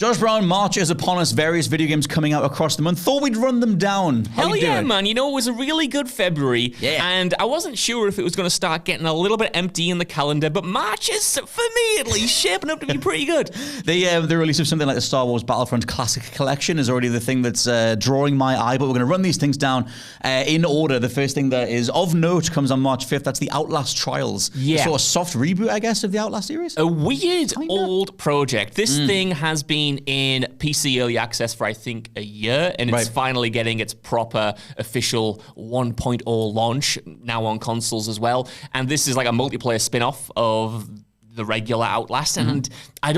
Josh Brown, March is upon us. Various video games coming out across the month. Thought we'd run them down. Hell yeah, man. You know, it was a really good February. Yeah. And I wasn't sure if it was going to start getting a little bit empty in the calendar, but March is, for me at least, shaping up to be pretty good. The release of something like the Star Wars Battlefront Classic Collection is already the thing that's drawing my eye, but we're going to run these things down in order. The first thing that is of note comes on March 5th. That's the Outlast Trials. Yeah. A sort of soft reboot, I guess, of the Outlast series. A weird old project. This thing has been in PC Early Access for, I think, a year, and it's finally getting its proper official 1.0 launch, now on consoles as well. And this is like a multiplayer spin-off of the regular Outlast, and I'm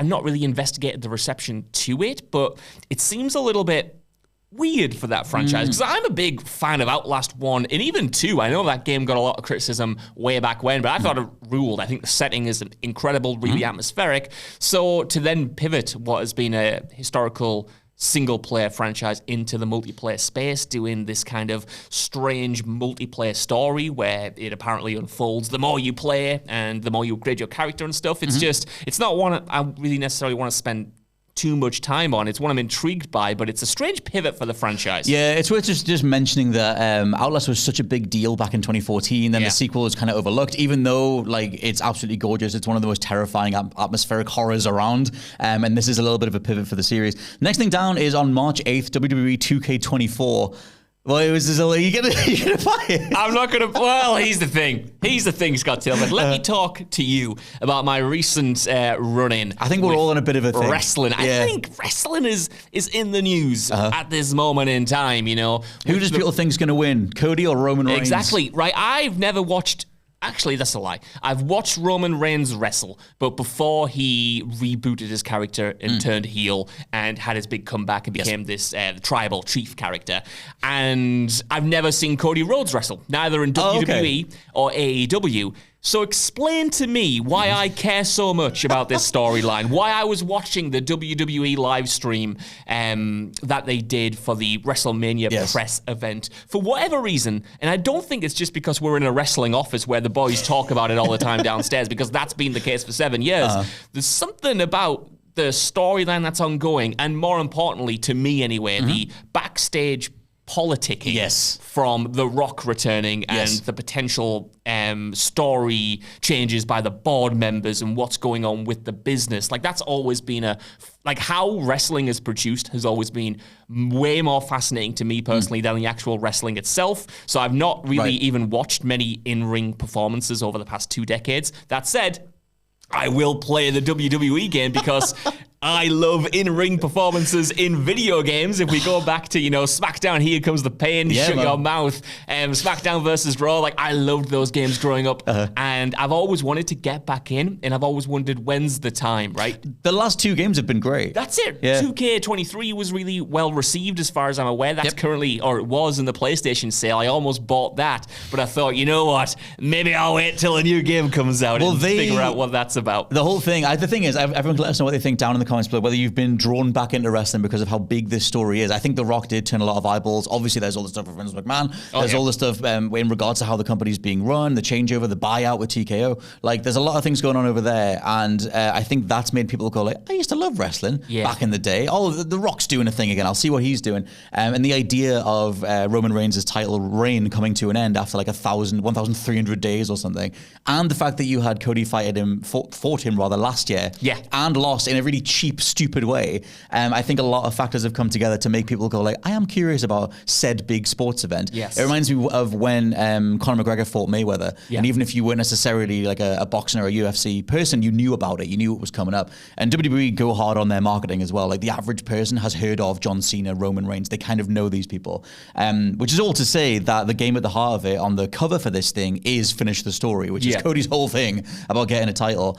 not really investigated the reception to it, but it seems a little bit weird for that franchise, because I'm a big fan of Outlast 1 and even 2. I know that game got a lot of criticism way back when, but I thought it ruled. I think the setting is incredible, really atmospheric. So to then pivot what has been a historical single-player franchise into the multiplayer space, doing this kind of strange multiplayer story where it apparently unfolds the more you play and the more you upgrade your character and stuff. It's just, it's not one I really necessarily want to spend too much time on. It's one I'm intrigued by, but it's a strange pivot for the franchise. Yeah, it's worth just mentioning that Outlast was such a big deal back in 2014, then the sequel was kind of overlooked, even though like it's absolutely gorgeous. It's one of the most terrifying atmospheric horrors around, and this is a little bit of a pivot for the series. Next thing down is on March 8th, WWE 2K24. Well, it was just, are you gonna buy it? I'm not gonna. Well, here's the thing, Scott Tillman. Let me talk to you about my recent run-in. I think we're all on a bit of a thing. Wrestling. I think wrestling is in the news at this moment in time. You know, who does people think is going to win, Cody or Roman Reigns? Exactly right. I've never watched. Actually, that's a lie. I've watched Roman Reigns wrestle, but before he rebooted his character and turned heel and had his big comeback and became this tribal chief character. And I've never seen Cody Rhodes wrestle, neither in WWE or AEW. So explain to me why I care so much about this storyline, why I was watching the WWE live stream that they did for the WrestleMania press event for whatever reason. And I don't think it's just because we're in a wrestling office where the boys talk about it all the time downstairs, because that's been the case for 7 years. There's something about the storyline that's ongoing, and more importantly, to me anyway, the backstage politicking from The Rock returning and the potential story changes by the board members and what's going on with the business. Like, that's always been like how wrestling is produced has always been way more fascinating to me personally than the actual wrestling itself. So I've not really even watched many in-ring performances over the past 2 decades. That said, I will play the WWE game because I love in-ring performances in video games. If we go back to, SmackDown, Here Comes the Pain, Shut Your Mouth, SmackDown versus Raw, like, I loved those games growing up. And I've always wanted to get back in, and I've always wondered, when's the time, right? The last 2 games have been great. That's it. 2K23 was really well received as far as I'm aware. That's currently, or it was in the PlayStation sale. I almost bought that, but I thought, you know what? Maybe I'll wait till a new game comes out and figure out what that's about. The whole thing, the thing is, everyone can let us know what they think down in the comments below, whether you've been drawn back into wrestling because of how big this story is. I think The Rock did turn a lot of eyeballs. Obviously, there's all the stuff with Vince McMahon. There's all the stuff in regards to how the company's being run, the changeover, the buyout with TKO. Like, there's a lot of things going on over there, and I think that's made people go like, I used to love wrestling back in the day. Oh, the Rock's doing a thing again. I'll see what he's doing. And the idea of Roman Reigns' title reign coming to an end after like 1,300 days or something, and the fact that you had Cody fought him last year, and lost in a really cheap, stupid way. I think a lot of factors have come together to make people go like, I am curious about said big sports event. It reminds me of when Conor McGregor fought Mayweather, and even if you weren't necessarily like a boxer or a UFC person, you knew about it, you knew it was coming up. And WWE go hard on their marketing as well. Like, the average person has heard of John Cena, Roman Reigns. They kind of know these people, which is all to say that the game at the heart of it on the cover for this thing is Finish the Story, which is Cody's whole thing about getting a title,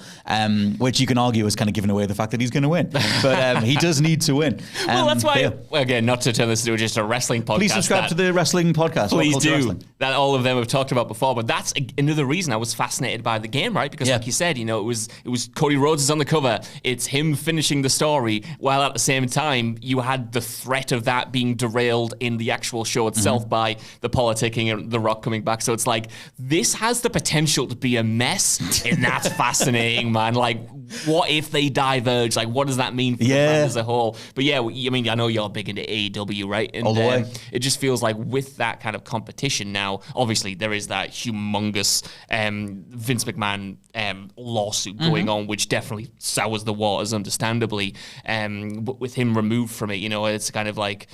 which you can argue is kind of giving away the fact that he's going to win. But he does need to win. Well, that's why, again, not to turn this into just a wrestling podcast. Please subscribe to the wrestling podcast. Please do. That all of them have talked about before. But that's another reason I was fascinated by the game, right? Because like you said, it was Cody Rhodes is on the cover. It's him finishing the story, while at the same time, you had the threat of that being derailed in the actual show itself by the politicking and The Rock coming back. So it's like, this has the potential to be a mess, and that's fascinating, man. Like, what if they diverge? Like, what does that mean for the brand as a whole? But yeah, I mean, I know you're big into AEW, right? And all the way. It just feels like with that kind of competition now, obviously there is that humongous Vince McMahon lawsuit going on, which definitely sours the waters, understandably. But with him removed from it, you know, it's kind of like,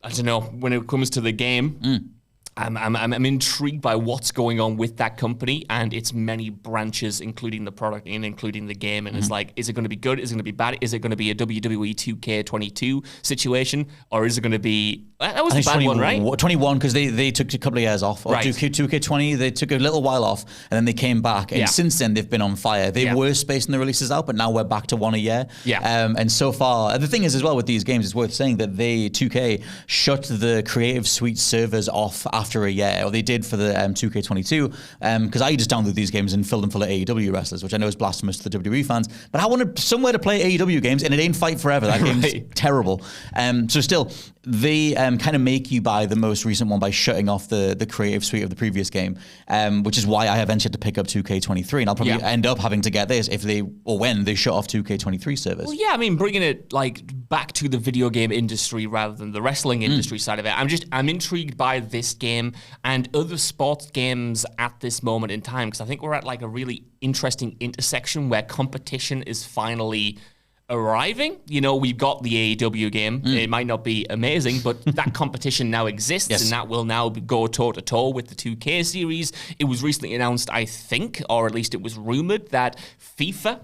I don't know, when it comes to the game, I'm intrigued by what's going on with that company and its many branches, including the product and including the game. And it's like, is it going to be good? Is it going to be bad? Is it going to be a WWE 2K22 situation? Or is it going to be... That was a bad one, right? 21, because they took a couple of years off. Or right. 2K20, they took a little while off, and then they came back. And since then, they've been on fire. They were spacing the releases out, but now we're back to one a year. And so far, the thing is as well with these games, it's worth saying that 2K shut the Creative Suite servers off after a year, or they did for the 2K22, because I just downloaded these games and filled them full of AEW wrestlers, which I know is blasphemous to the WWE fans, but I wanted somewhere to play AEW games, and it ain't Fight Forever. That game's terrible. So still, they kind of make you buy the most recent one by shutting off the Creative Suite of the previous game, which is why I eventually had to pick up 2K23, and I'll probably end up having to get this if they, or when they shut off 2K23 servers. Well, yeah, I mean, bringing it like back to the video game industry rather than the wrestling industry side of it. I'm intrigued by this game and other sports games at this moment in time, because I think we're at like a really interesting intersection where competition is finally arriving. You know, we've got the AEW game. It might not be amazing, but that competition now exists, and that will now go toe-to-toe with the 2K series. It was recently announced, I think, or at least it was rumored, that FIFA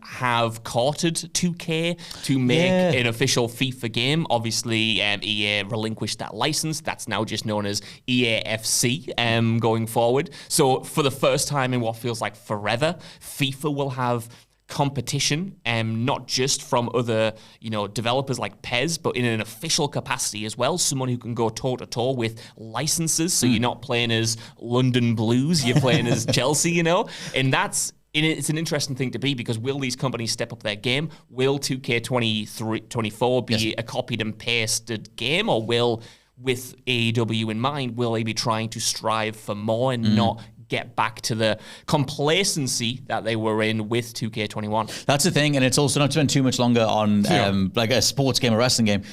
have courted 2K to make an official FIFA game. Obviously, EA relinquished that license. That's now just known as EAFC going forward. So for the first time in what feels like forever, FIFA will have competition, not just from other, you know, developers like PES, but in an official capacity as well. Someone who can go toe-to-toe with licenses, so you're not playing as London Blues, you're playing as Chelsea, you know? And it's an interesting thing to be, because will these companies step up their game? Will 2K24 be a copied and pasted game, or will, with AEW in mind, will they be trying to strive for more and not get back to the complacency that they were in with 2K21. That's the thing, and it's also not to spend too much longer on like a sports game or wrestling game.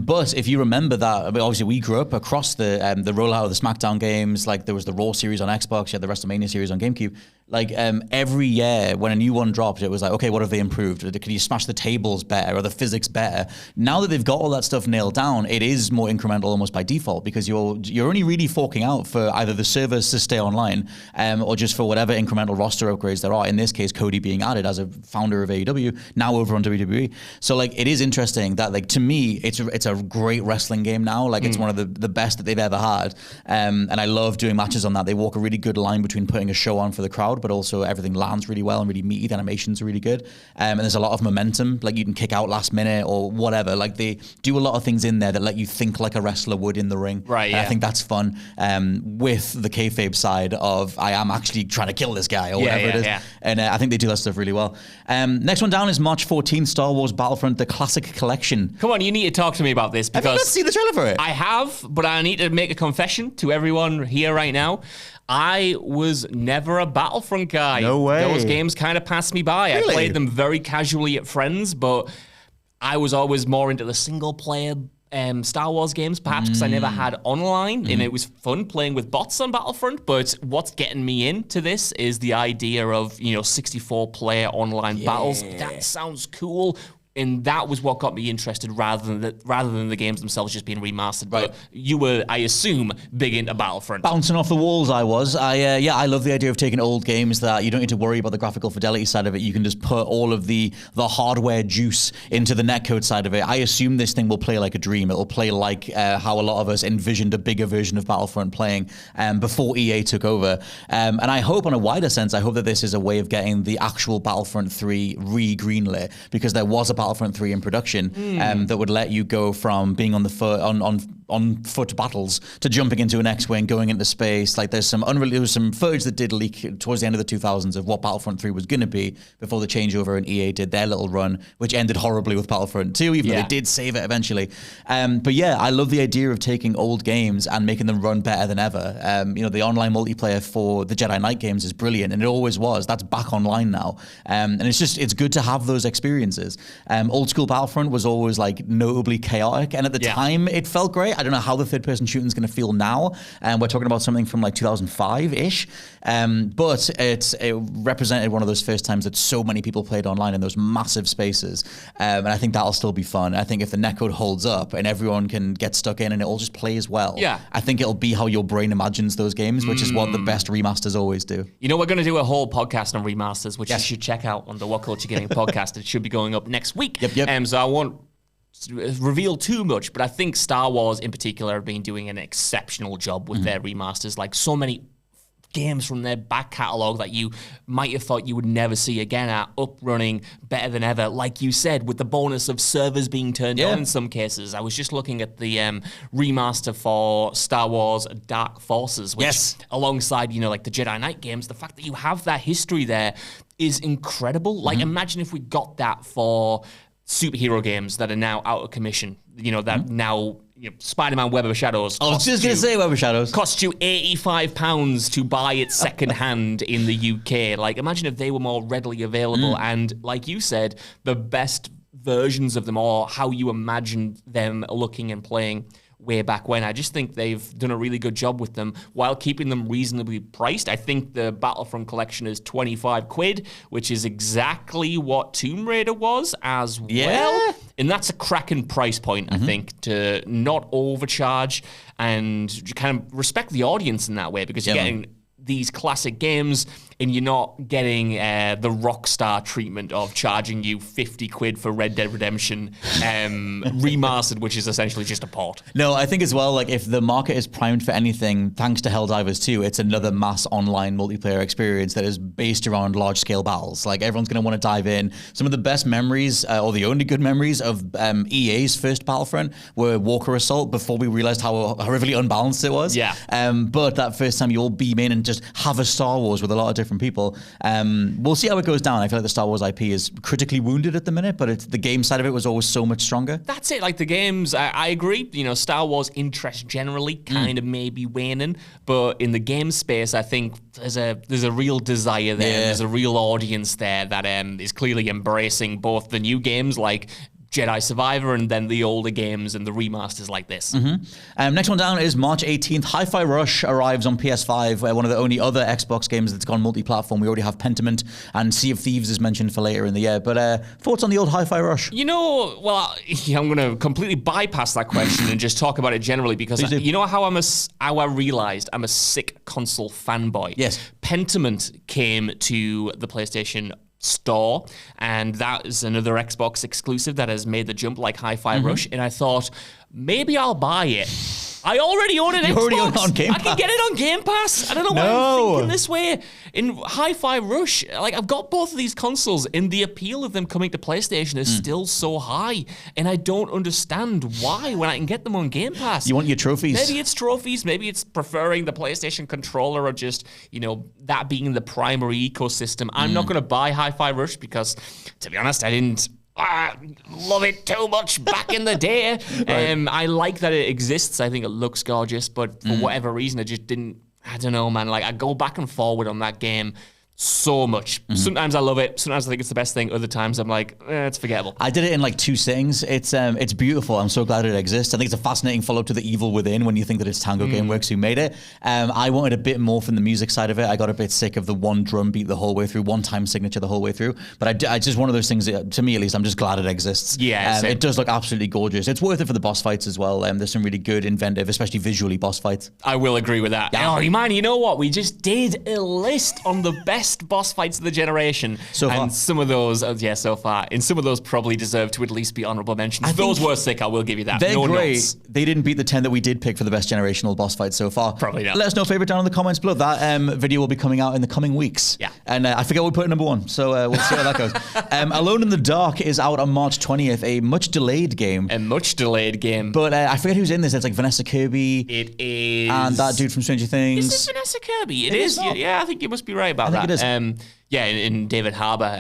But if you remember that, I mean, obviously we grew up across the rollout of the SmackDown games. Like there was the Raw series on Xbox, you had the WrestleMania series on GameCube. Like every year when a new one dropped, it was like, okay, what have they improved? Can you smash the tables better, or the physics better? Now that they've got all that stuff nailed down, it is more incremental almost by default, because you're only really forking out for either the servers to stay online, or just for whatever incremental roster upgrades there are. In this case, Cody being added as a founder of AEW, now over on WWE. So like, it is interesting that, like, to me, it's a great wrestling game now. Like it's one of the best that they've ever had. And I love doing matches on that. They walk a really good line between putting a show on for the crowd, but also everything lands really well and really meaty. The animations are really good. And there's a lot of momentum. Like you can kick out last minute or whatever. Like they do a lot of things in there that let you think like a wrestler would in the ring. Right, I think that's fun. With the kayfabe side of, I am actually trying to kill this guy or whatever it is. And I think they do that stuff really well. Next one down is March 14th, Star Wars Battlefront, the Classic Collection. Come on, you need to talk to me about this, because have you not seen the trailer for it? I have, but I need to make a confession to everyone here right now. I was never a Battlefront guy. No way. Those games kind of passed me by. Really? I played them very casually at friends, but I was always more into the single player Star Wars games, perhaps because I never had online, and it was fun playing with bots on Battlefront. But what's getting me into this is the idea of, you know, 64-player online battles. That sounds cool. And that was what got me interested, rather than the games themselves just being remastered. Right. But you were, I assume, big into Battlefront. Bouncing off the walls, I was. I love the idea of taking old games that you don't need to worry about the graphical fidelity side of it. You can just put all of the hardware juice into the netcode side of it. I assume this thing will play like a dream. It'll play like how a lot of us envisioned a bigger version of Battlefront playing before EA took over. And I hope, on a wider sense, I hope that this is a way of getting the actual Battlefront 3 re-greenlit, because there was a Battlefront 3 in production that would let you go from being on the on foot battles to jumping into an X-wing, going into space. Like there was some footage that did leak towards the end of the 2000s of what Battlefront 3 was going to be before the changeover and EA did their little run, which ended horribly with Battlefront 2, even though they did save it eventually. But yeah, I love the idea of taking old games and making them run better than ever. The online multiplayer for the Jedi Knight games is brilliant, and it always was. That's back online now. And it's good to have those experiences. Old school Battlefront was always like notably chaotic, and at the time it felt great. I don't know how the third person shooting is going to feel now. We're talking about something from like 2005-ish. But it represented one of those first times that so many people played online in those massive spaces. And I think that'll still be fun. I think if the netcode holds up and everyone can get stuck in and it all just plays well, I think it'll be how your brain imagines those games, which is what the best remasters always do. You know, we're going to do a whole podcast on remasters, which you should check out on the What Culture Gaming podcast. It should be going up next week. Yep. So I won't reveal too much, but I think Star Wars in particular have been doing an exceptional job with their remasters. Like so many games from their back catalogue that you might have thought you would never see again are up running better than ever. Like you said, with the bonus of servers being turned on in some cases. I was just looking at the remaster for Star Wars Dark Forces, which alongside, like the Jedi Knight games, the fact that you have that history there is incredible. Like imagine if we got that for superhero games that are now out of commission, that now... Spider-Man Web of Shadows. I was just going to say Web of Shadows. Cost you £85 to buy it secondhand in the UK. Like, imagine if they were more readily available and, like you said, the best versions of them or how you imagined them looking and playing way back when. I just think they've done a really good job with them while keeping them reasonably priced. I think the Battlefront collection is £25, which is exactly what Tomb Raider was as well. And that's a cracking price point, I think, to not overcharge and kind of respect the audience in that way, because you're getting these classic games and you're not getting the Rockstar treatment of charging you £50 for Red Dead Redemption remastered, which is essentially just a port. No, I think as well, like if the market is primed for anything, thanks to Helldivers 2, it's another mass online multiplayer experience that is based around large-scale battles. Like everyone's going to want to dive in. Some of the best memories, or the only good memories of EA's first Battlefront were Walker Assault before we realized how horrifically unbalanced it was. But that first time you all beam in and just have a Star Wars with a lot of different people. We'll see how it goes down. I feel like the Star Wars IP is critically wounded at the minute, but the game side of it was always so much stronger. That's it. Like the games, I agree. Star Wars interest generally kind of maybe waning, but in the game space, I think there's a real desire there. There's a real audience there that is clearly embracing both the new games like Jedi Survivor and then the older games and the remasters like this. Next one down is March 18th. Hi-Fi Rush arrives on PS5, one of the only other Xbox games that's gone multi-platform. We already have Pentiment, and Sea of Thieves is mentioned for later in the year. But thoughts on the old Hi-Fi Rush? I'm going to completely bypass that question and just talk about it generally, because how I realized I'm a sick console fanboy. Yes. Pentiment came to the PlayStation Store, and that is another Xbox exclusive that has made the jump like Hi-Fi Rush, and I thought maybe I'll buy it. I already own an Xbox. Already own it on Game Pass. I can get it on Game Pass. I don't know why I'm thinking this way. In Hi-Fi Rush, like I've got both of these consoles, and the appeal of them coming to PlayStation is still so high, and I don't understand why when I can get them on Game Pass. You want your trophies? Maybe it's trophies. Maybe it's preferring the PlayStation controller, or just that being the primary ecosystem. I'm not going to buy Hi-Fi Rush because, to be honest, I didn't love it too much back in the day. I like that it exists. I think it looks gorgeous, but for whatever reason, I just didn't. I don't know, man. Like I go back and forward on that game so much. Sometimes I love it. Sometimes I think it's the best thing. Other times I'm like, it's forgettable. I did it in like 2 sittings. It's beautiful. I'm so glad it exists. I think it's a fascinating follow-up to The Evil Within when you think that it's Tango Gameworks who made it. I wanted a bit more from the music side of it. I got a bit sick of the one drum beat the whole way through, one time signature the whole way through. But I just one of those things that, to me at least, I'm just glad it exists. Yeah, it does look absolutely gorgeous. It's worth it for the boss fights as well. There's some really good, inventive, especially visually, boss fights. I will agree with that. Oh, man, you know what? We just did a list on the best best boss fights of the generation. So far. And some of those, so far. And some of those probably deserve to at least be honorable mentions. Those were sick, I will give you that. They're no great. notes. They didn't beat the 10 that we did pick for the best generational boss fight so far. Probably not. Let us know favorite down in the comments below. That video will be coming out in the coming weeks. Yeah. And I forget what we put at number 1, so we'll see how that goes. Alone in the Dark is out on March 20th, a much delayed game. A much delayed game. But I forget who's in this. It's like Vanessa Kirby. It is. And that dude from Stranger Things. Is this Vanessa Kirby? It is not. Yeah, I think you must be right about that. It is. In David Harbour.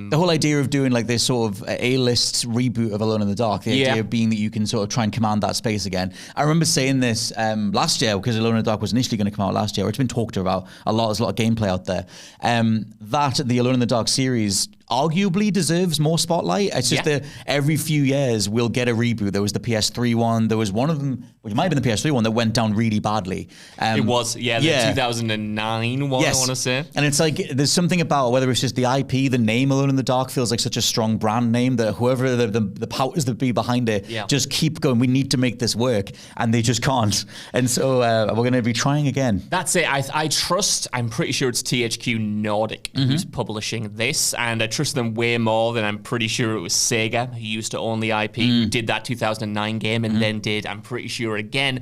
The whole idea of doing like this sort of A-list reboot of Alone in the Dark, the idea being that you can sort of try and command that space again. I remember saying this last year, because Alone in the Dark was initially going to come out last year, or it's been talked about a lot. There's a lot of gameplay out there. That the Alone in the Dark series arguably deserves more spotlight. It's just that every few years we'll get a reboot. There was the PS3 one. There was one of them, which might have been the PS3 one, that went down really badly. It was, the 2009 one, I want to say. And it's like, there's something about whether it's just the IP, the name Alone in the Dark feels like such a strong brand name that whoever the powers that be behind it just keep going, we need to make this work, and they just can't. And so we're going to be trying again. That's it. I trust, I'm pretty sure it's THQ Nordic who's publishing this, and I trust them way more than I'm pretty sure it was Sega, who used to own the IP, who did that 2009 game, and then did, I'm pretty sure again,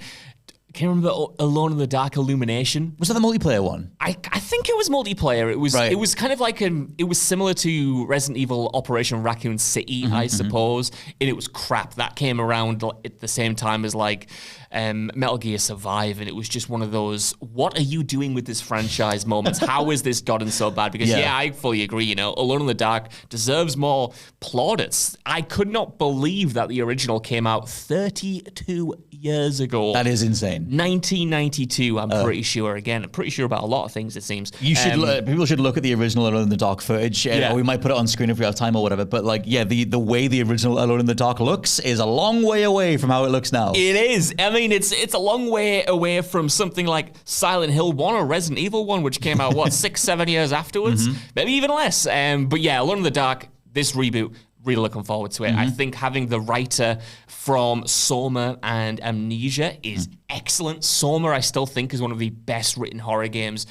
can you remember Alone in the Dark Illumination? Was that the multiplayer one? I think it was multiplayer. It was kind of like it was similar to Resident Evil Operation Raccoon City, I suppose, and it was crap. That came around at the same time as like Metal Gear Survive, and it was just one of those, what are you doing with this franchise moments? How has this gotten so bad? Because I fully agree, Alone in the Dark deserves more plaudits. I could not believe that the original came out 32 years ago. That is insane. 1992, I'm pretty sure. Again, I'm pretty sure about a lot of things, it seems. You should people should look at the original Alone in the Dark footage. Or we might put it on screen if we have time or whatever. But the way the original Alone in the Dark looks is a long way away from how it looks now. It is. I mean, it's a long way away from something like Silent Hill 1 or Resident Evil 1, which came out, 6-7 years afterwards? Maybe even less. But yeah, Alone in the Dark, this reboot, really looking forward to it. I think having the writer from Soma and Amnesia is excellent. Soma, I still think, is one of the best written horror games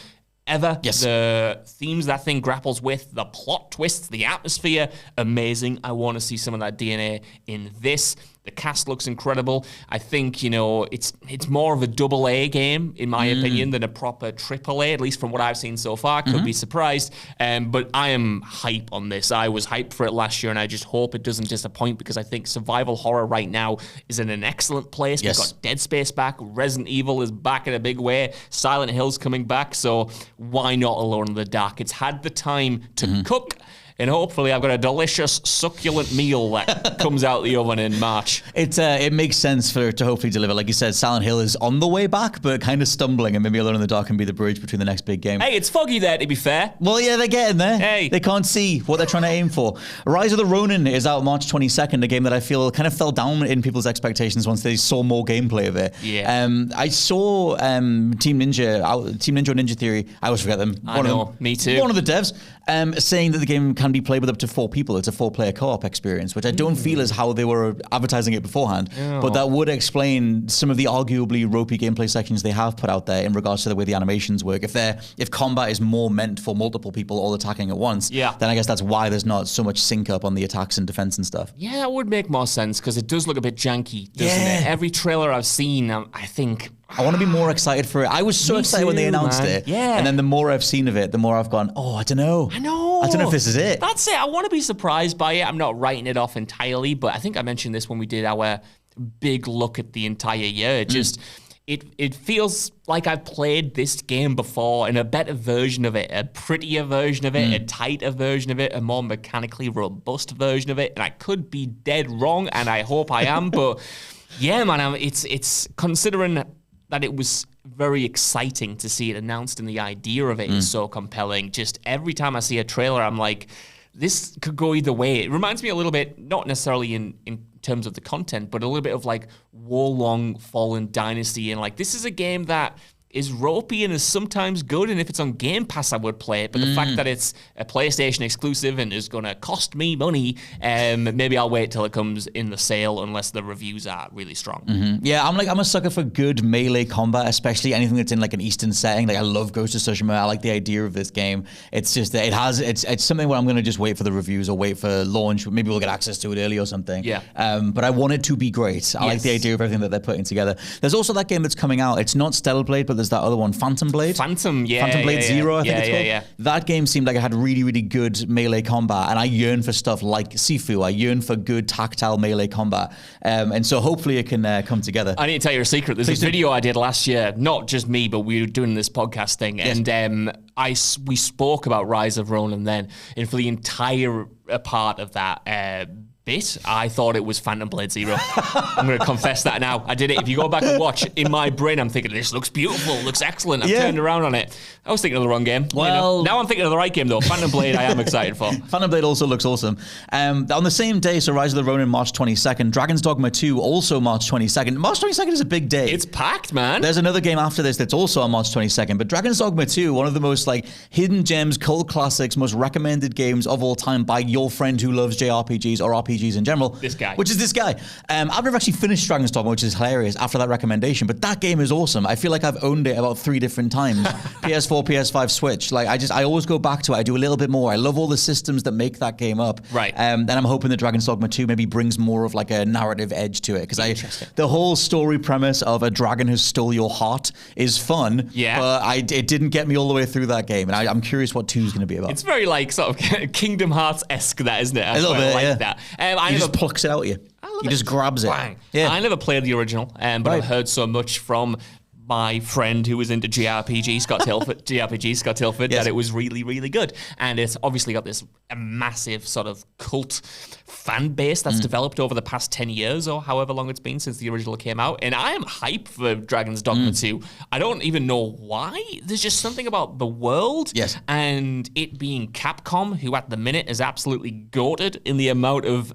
ever. Yes. The themes that thing grapples with, the plot twists, the atmosphere, amazing. I want to see some of that DNA in this. The cast looks incredible. I think, it's more of a AA game, in my opinion, than a proper AAA, at least from what I've seen so far. Could be surprised. But I am hype on this. I was hyped for it last year, and I just hope it doesn't disappoint, because I think survival horror right now is in an excellent place. Yes. We've got Dead Space back. Resident Evil is back in a big way. Silent Hill's coming back. So why not Alone in the Dark? It's had the time to cook. And hopefully I've got a delicious, succulent meal that comes out the oven in March. It makes sense for it to hopefully deliver. Like you said, Silent Hill is on the way back, but kind of stumbling, and maybe Alone in the Dark can be the bridge between the next big game. Hey, it's foggy there, to be fair. Well, yeah, they're getting there. Hey. They can't see what they're trying to aim for. Rise of the Ronin is out March 22nd, a game that I feel kind of fell down in people's expectations once they saw more gameplay of it. Yeah. I saw Team Ninja or Ninja Theory, I always forget them. I know, me too. One of the devs saying that the game can be played with up to 4 people. It's a 4-player co-op experience, which I don't feel is how they were advertising it beforehand. Oh. But that would explain some of the arguably ropey gameplay sections they have put out there in regards to the way the animations work. If combat is more meant for multiple people all attacking at once, then I guess that's why there's not so much sync up on the attacks and defense and stuff. Yeah, that would make more sense, because it does look a bit janky, doesn't it? Every trailer I've seen, I think, I want to be more excited for it. I was so excited when they announced it. Yeah. And then the more I've seen of it, the more I've gone, I don't know. I know. I don't know if this is it. That's it. I want to be surprised by it. I'm not writing it off entirely, but I think I mentioned this when we did our big look at the entire year. It feels like I've played this game before in a better version of it, a prettier version of it, a tighter version of it, a more mechanically robust version of it. And I could be dead wrong, and I hope I am. But yeah, man, it's considering that it was very exciting to see it announced, and the idea of it is so compelling. Just every time I see a trailer, I'm like, this could go either way. It reminds me a little bit, not necessarily in terms of the content, but a little bit of like Wolong Fallen Dynasty. And like, this is a game that is ropey and is sometimes good, and if it's on Game Pass, I would play it. But the fact that it's a PlayStation exclusive and is going to cost me money, maybe I'll wait till it comes in the sale, unless the reviews are really strong. Yeah, I'm a sucker for good melee combat, especially anything that's in like an Eastern setting. Like I love Ghost of Tsushima. I like the idea of this game. It's just that it's something where I'm going to just wait for the reviews or wait for launch. Maybe we'll get access to it early or something. Yeah. But I want it to be great. I like the idea of everything that they're putting together. There's also that game that's coming out. It's not Stellar Blade, but there's that other one, Phantom Blade. Phantom Blade Zero, I think it's called. Yeah. That game seemed like it had really, really good melee combat, and I yearn for stuff like Sifu. I yearn for good tactile melee combat, and so hopefully it can come together. I need to tell you a secret. There's a video I did last year, not just me, but we were doing this podcast thing, and we spoke about Rise of Ronin then, and for the entire part of that bit, I thought it was Phantom Blade Zero. I'm going to confess that now. I did it. If you go back and watch, in my brain, I'm thinking, this looks beautiful, looks excellent. I've turned around on it. I was thinking of the wrong game. Well, now I'm thinking of the right game, though. Phantom Blade, I am excited for. Phantom Blade also looks awesome. On the same day, so Rise of the Ronin, March 22nd. Dragon's Dogma 2, also March 22nd. March 22nd is a big day. It's packed, man. There's another game after this that's also on March 22nd. But Dragon's Dogma 2, one of the most like hidden gems, cult classics, most recommended games of all time by your friend who loves JRPGs or RPGs in general. This guy. Which is this guy. I've never actually finished Dragon's Dogma, which is hilarious after that recommendation. But that game is awesome. I feel like I've owned it about 3 different times. PS4, PS5, Switch. Like I always go back to it. I do a little bit more. I love all the systems that make that game up. Right. And I'm hoping that Dragon's Dogma 2 maybe brings more of like a narrative edge to it. Because the whole story premise of a dragon who stole your heart is fun. Yeah. But it didn't get me all the way through that game. And I'm curious what 2 is going to be about. It's very like sort of Kingdom Hearts-esque, that, isn't it? A little bit, yeah. That. He just plucks it out of you. He just grabs it. Bang. Yeah. I never played the original, but I've heard so much from my friend who was into JRPG, Scott Tilford, that it was really, really good. And it's obviously got this massive sort of cult fan base that's developed over the past 10 years or however long it's been since the original came out. And I am hyped for Dragon's Dogma 2. I don't even know why. There's just something about the world and it being Capcom, who at the minute is absolutely goated in the amount of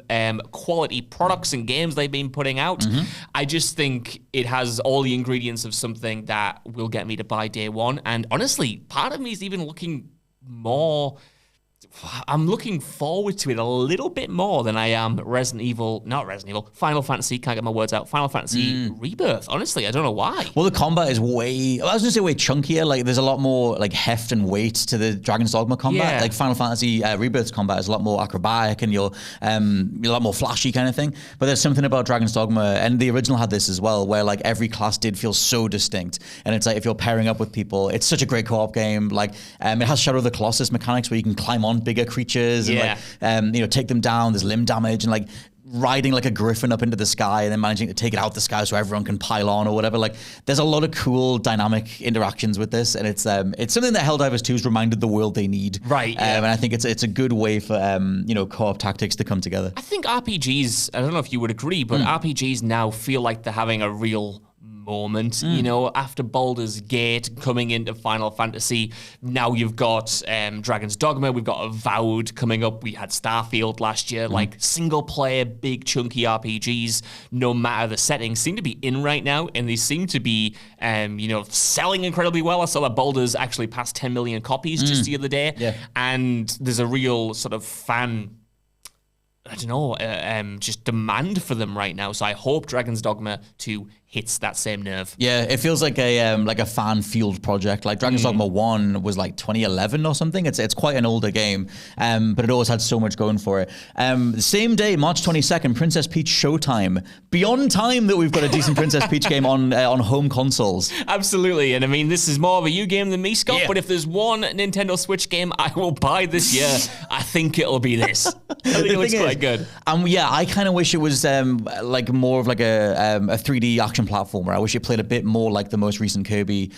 quality products and games they've been putting out. I just think it has all the ingredients of something that will get me to buy day one. And honestly, part of me is even looking more... I'm looking forward to it a little bit more than I am Final Fantasy, can't get my words out, Final Fantasy Rebirth. Honestly, I don't know why. Well, the combat is I was going to say way chunkier. Like, there's a lot more like heft and weight to the Dragon's Dogma combat. Yeah. Like Final Fantasy Rebirth's combat is a lot more acrobatic and you're a lot more flashy kind of thing. But there's something about Dragon's Dogma, and the original had this as well, where like every class did feel so distinct. And it's like if you're pairing up with people, it's such a great co-op game. Like it has Shadow of the Colossus mechanics where you can climb on bigger creatures and like take them down. There's limb damage and like riding like a griffin up into the sky and then managing to take it out the sky so everyone can pile on or whatever. Like there's a lot of cool dynamic interactions with this, and it's something that Helldivers 2 has reminded the world they need. Right. And I think it's a good way for co-op tactics to come together. I think RPGs, I don't know if you would agree, but RPGs now feel like they're having a real moment, after Baldur's Gate coming into Final Fantasy. Now you've got Dragon's Dogma, we've got Avowed coming up, we had Starfield last year. Like single player big chunky RPGs, no matter the setting, seem to be in right now, and they seem to be selling incredibly well. I saw that Baldur's actually passed 10 million copies just the other day, and there's a real sort of fan just demand for them right now. So I hope Dragon's Dogma 2 hits that same nerve. Yeah, it feels like a fan-fueled project. Like Dragon's Dogma 1 was like 2011 or something. It's quite an older game, but it always had so much going for it. The same day, March 22nd, Princess Peach Showtime. Beyond time that we've got a decent Princess Peach game on home consoles. Absolutely, and I mean, this is more of a you game than me, Scott, but if there's one Nintendo Switch game I will buy this year, I think it'll be this. I think it looks quite good. I kind of wish it was like more of like a 3D action platformer. I wish it played a bit more like the most recent Kirby,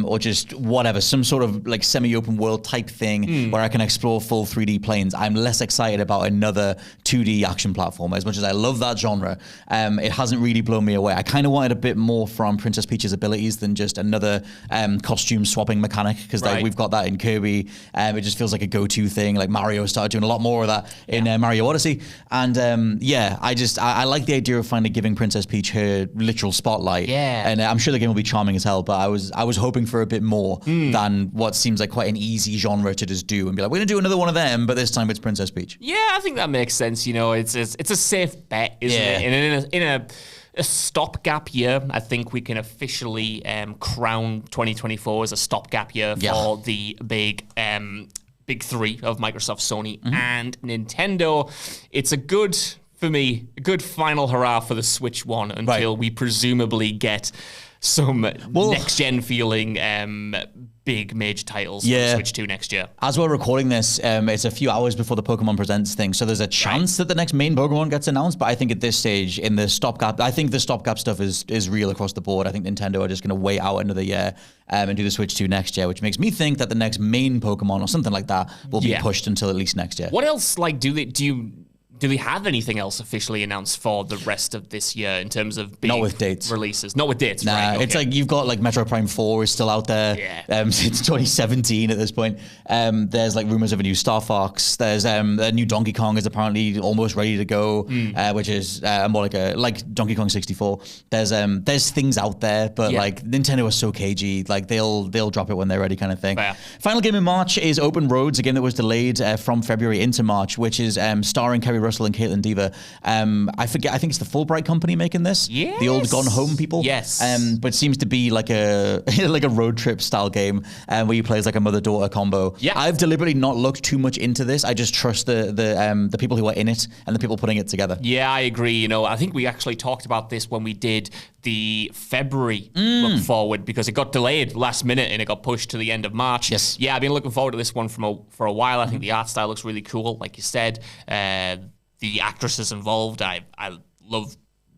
or just whatever, some sort of like semi-open world type thing where I can explore full 3D planes. I'm less excited about another 2D action platformer. As much as I love that genre, it hasn't really blown me away. I kind of wanted a bit more from Princess Peach's abilities than just another costume swapping mechanic, because we've got that in Kirby. It just feels like a go-to thing. Like Mario started doing a lot more of that in Mario Odyssey. quickly. And I like the idea of finally giving Princess Peach her literal spotlight. Yeah. And I'm sure the game will be charming as hell, but I was hoping for a bit more than what seems like quite an easy genre to just do and be like, we're going to do another one of them, but this time it's Princess Peach. Yeah, I think that makes sense. It's a safe bet, isn't it? And in a stopgap year, I think we can officially crown 2024 as a stopgap year for the big three of Microsoft, Sony, and Nintendo. It's a good final hurrah for the Switch One until we presumably get some next-gen feeling big major titles for the Switch 2 next year. As we're recording this, it's a few hours before the Pokemon Presents thing, so there's a chance that the next main Pokemon gets announced, but I think at this stage, in the stopgap, I think the stopgap stuff is real across the board. I think Nintendo are just going to wait out another year and do the Switch 2 next year, which makes me think that the next main Pokemon or something like that will be pushed until at least next year. What else, do we have anything else officially announced for the rest of this year in terms of big Not with dates. releases? Not with dates, Nah, right? it's like you've got like Metroid Prime 4 is still out there since 2017 at this point. There's like rumors of a new Star Fox. There's a new Donkey Kong is apparently almost ready to go, which is more like Donkey Kong 64. There's things out there, but like Nintendo is so cagey. Like they'll drop it when they're ready, kind of thing. Final game in March is Open Roads, a game that was delayed from February into March, which is starring Kerry Russell and Caitlin Dever. I forget. I think it's the Fulbright company making this. Yes. The old Gone Home people. Yes. But it seems to be like a like a road trip style game where you play as like a mother-daughter combo. Yeah. I've deliberately not looked too much into this. I just trust the people who are in it and the people putting it together. Yeah, I agree. I think we actually talked about this when we did the February look forward because it got delayed last minute and it got pushed to the end of March. Yes. Yeah, I've been looking forward to this one for a while. I think the art style looks really cool, like you said. The actresses involved, I love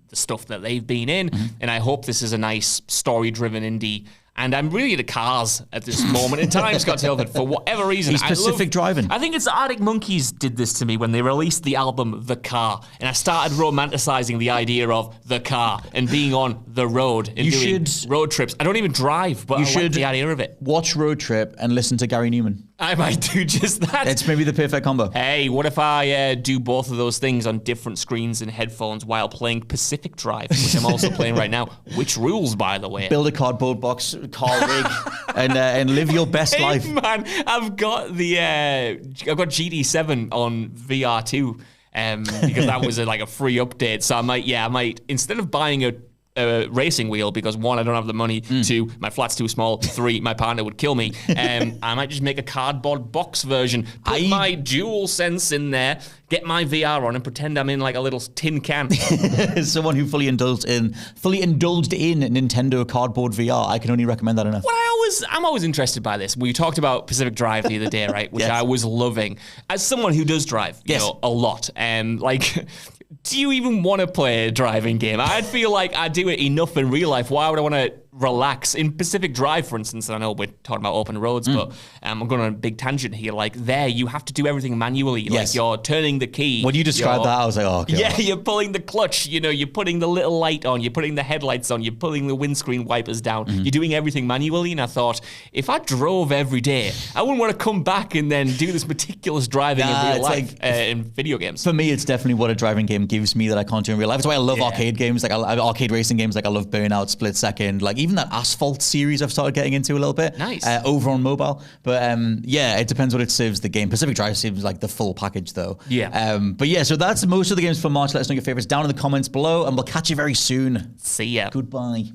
the stuff that they've been in, and I hope this is a nice story-driven indie. And I'm really into cars at this moment in time, Scott Tilford, for whatever reason. He's Pacific driving. I think it's Arctic Monkeys did this to me when they released the album The Car, and I started romanticizing the idea of the car and being on the road and doing road trips. I don't even drive, but I like the idea of it. Watch Road Trip and listen to Gary Newman. I might do just that. It's maybe the perfect combo. Hey, what if I do both of those things on different screens and headphones while playing Pacific Drive, which I'm also playing right now? Which rules, by the way? Build a cardboard box, car rig, and live your best life. Man, I've got GT7 on VR2 because that was a free update. So I might instead of buying a racing wheel because 1, I don't have the money, 2, my flat's too small, 3, my partner would kill me. I might just make a cardboard box version, put my DualSense in there, get my VR on and pretend I'm in like a little tin can. Someone who fully indulged in Nintendo cardboard VR. I can only recommend that enough. I'm always interested by this. We talked about Pacific Drive the other day, right? Which I was loving. As someone who does drive, a lot, do you even want to play a driving game? I'd feel like I do it enough in real life. Why would I want to relax? In Pacific Drive, for instance, I know we're talking about open roads, but I'm going on a big tangent here. Like there, you have to do everything manually. Yes. Like you're turning the key. When you described that, I was like, oh, God. Yeah, you're pulling the clutch. You're putting the little light on. You're putting the headlights on. You're pulling the windscreen wipers down. You're doing everything manually. And I thought, if I drove every day, I wouldn't want to come back and then do this meticulous driving in real life in video games. For me, it's definitely what a driving game gives me that I can't do in real life. That's why I love arcade games, like arcade racing games. Like I love Burnout, Split Second, like even that Asphalt series I've started getting into a little bit. Nice. Over on mobile. But it depends what it serves the game. Pacific Drive seems like the full package though. Yeah. So that's most of the games for March. Let us know your favorites down in the comments below and we'll catch you very soon. See ya. Goodbye.